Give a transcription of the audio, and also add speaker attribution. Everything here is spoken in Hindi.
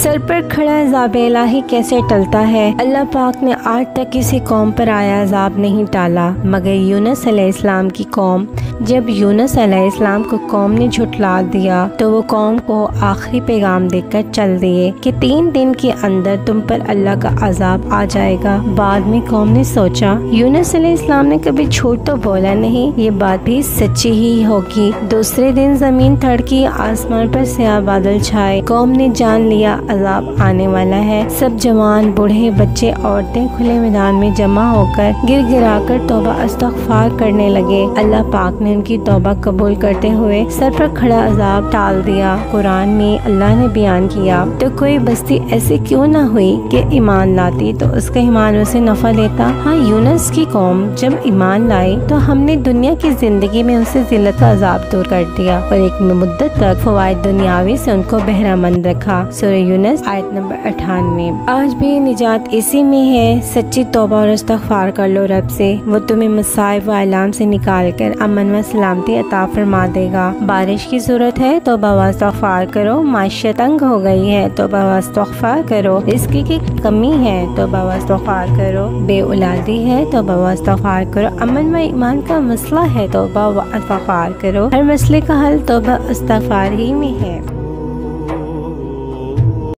Speaker 1: सर पर खड़ा अज़ाब इलाही कैसे टलता है। अल्लाह पाक ने आज तक किसी कौम पर आया अज़ाब नहीं टाला मगर यूनुस अलैहिस्सलाम की कौम। जब यूनुस अलैहिस्सलाम को कौम ने झुठला दिया तो वो कौम को आखिरी पैगाम देकर चल दिए कि 3 दिन के अंदर तुम पर अल्लाह का अज़ाब आ जाएगा। बाद में कौम ने सोचा यूनुस अलैहिस्सलाम ने कभी झूठ तो बोला नहीं, ये बात भी सच्ची ही होगी। दूसरे दिन जमीन थड़की, आसमान पर स्याह बादल छाए। कौम ने जान लिया अज़ाब आने वाला है। सब जवान, बूढ़े, बच्चे, औरतें खुले मैदान में जमा होकर गिर गिरा कर तौबा इस्तग़फ़ार करने लगे। अल्लाह पाक ने उनकी तौबा कबूल करते हुए सर पर खड़ा अज़ाब टाल दिया। कुरान में अल्लाह ने बयान किया, तो कोई बस्ती ऐसी क्यों न हुई कि ईमान लाती तो उसका ईमान उसे नफा देता। हाँ, यूनुस की कौम जब ईमान लाई तो हमने दुनिया की जिंदगी में उसे जिल्लत का अज़ाब दूर कर दिया और एक मुद्दत तक फवाइद दुनियावी से उनको बहरामंद रखा। सूरह यूनुस आयत नंबर 98। आज भी निजात इसी में है। सच्ची तौबा और इस्तग़फ़ार कर लो रब से, वो तुम्हें मसाइब व आलाम से निकाल कर अमन व सलामती अता फरमा देगा। बारिश की जरूरत है तो व इस्तग़फ़ार करो। माशियत तंग हो गई है तो व इस्तग़फ़ार करो। रिज़्क़ की कमी है तो व इस्तग़फ़ार करो। बेऔलादी है तो व इस्तग़फ़ार करो। अमन व ईमान का मसला है तो व इस्तग़फ़ार करो। हर मसले का हल तो व इस्तग़फ़ार ही में है।